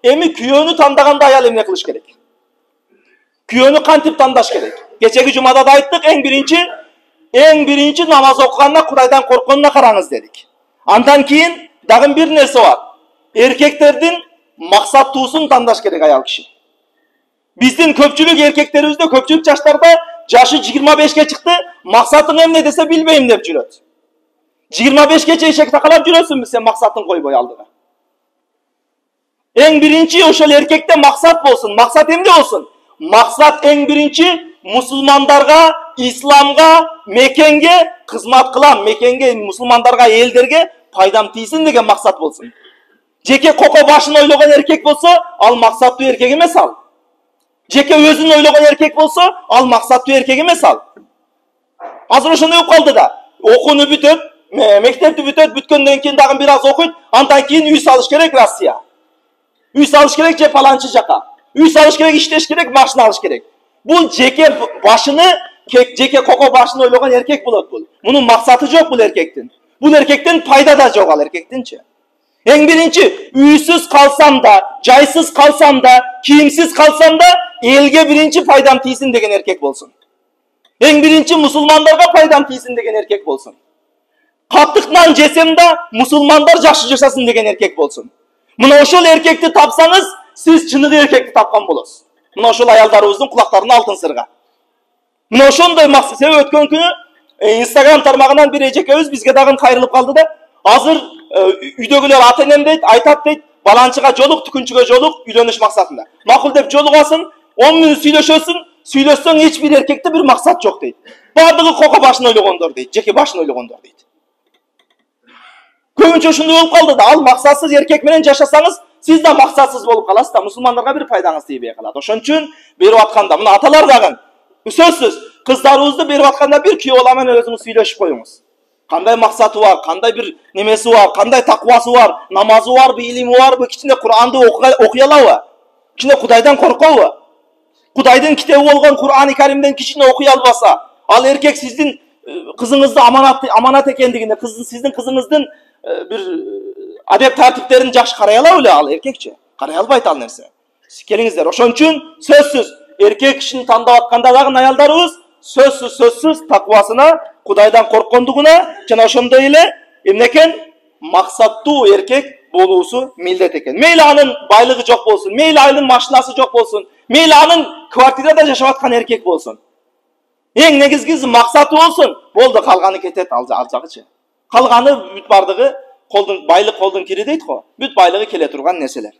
эми күйөөнү тандаганда аял эмне кылыш керек? Kүйөөнү кантип тандаш керек? Кечеги жумада да айттык, эң биринчи намаз окуганда Кудайдан коркконуна караңыз дедик. Андан кийин дагы бир нерсе бар. Эркектердин максаттуусун тандаш керек аял киши. Биздин көпчүлүк эркектерибизде, көпчүлүк жаштарда жашы 25ке чыкты, максатың эмне десе билбейм деп жүрөт. 25ке эшек такалап жүрөсүнбү сен максатын койбой алдыга? Эң биринчи ошол эркекте максат болсун. Максат эмне болсун? Максат эң биринчи мусулмандарга, исламга, мекенге кызмат кылам, мекенге, мусулмандарга, элдерге пайдам тийсин деген максат болсун. Жеке коко башын ойлогон эркек болсо, ал максаттуу эркек эмес ал. Жеке өзүн ойлогон эркек болсо, ал максаттуу эркек эмес ал. Азыр ошондой болуп калды да. Окууну бүтөт, мектепти бүтөт, бүткөндөн кийин дагы бир аз окуйт, андан кийин үй салыш керек Россия. Үй салыш керек же паланчы жака. Үй салыш керек, иштеш керек, машина алыш керек. Бул жеке башыны, жеке коко башын ойлогон эркек болот бул. Мунун максаты жок бул эркектин. Бул эркектен пайда да жок ал эркектинчи. Эң биринчи үйсүз калсам да, жайсыз калсам да, кийимсиз калсам да, элге биринчи пайдам тийсин деген эркек болсун. Эң биринчи мусулмандарга пайдам тийсин деген эркек болсун. Каттык нан жесем да, мусулмандар жакшы жашасын деген эркек болсун. Мына ошол эркекти тапсаңыз, сиз чыныгы эркекти тапкан болосуз. Мына ошол аялдарыбыздын кулактарына алтын сырга. Мына ошондой максат. Себеби өткөн күнү Instagram тармагынан бир эжекебиз бизге дагы кайрылып калды да, азыр үйдөгүлөр ата энем дейт, айтат дейт, баланчыга жолук, түкүнчүгө жолук, үйлөнүш максатында. Макул деп жолугасың, 10 мүнөт сүйлөшөсүң, сүйлөссөң эч бир эркекте бир максат жок дейт. Бардыгы коко башын ойлогондор дейт, жеке башын ойлогондор дейт. Көбүнчө ушундай болуп калды да, ал максатсыз эркек менен жашасаңыз, сиз да максатсыз болуп каласыз да, мусулмандарга бир пайдаңыз тийбей калат. Ошон үчүн берип атканда, мына аталар дагы сөзсүз кыздарыбызды берип атканда бир күйөө бала менен өзүңүз сүйлөшүп коюңуз. Кандай максаты бар, кандай бир немеси бар, кандай таквасы бар, намазы бар, илими бар, кичине Куранды окуй алабы? Кичине Кудайдан коркобу? Кудайдын китеби болгон Кур'ани Каримден кичине окуй албаса, ал эркек сиздин кызыңызды аманат экендигине, сиздин кызыңыздын бир адеп тартиптерин жакшы карай алабы эле ал эркекчи? Карай албайт ал нерсе. Келиңиздер. Ошон үчүн сөзсүз эркек кишини тандап атканда дагы аялдарыбыз сөзсүз таквасына, Кудайдан корккондугуна жана ошондой эле эмне экен? Максаттуу эркек болуусу милдет экен. Мейли анын байлыгы жок болсун, мейли анын машинасы жок болсун, мейли анын квартирада жашап аткан эркек болсун. Эң негизгиси максаты болсун, болду, калганы кетет ал жагычы. Калганы бүт бардыгы байлык колдун кири дейт го. Бүт байлыгы келе турган нерселер.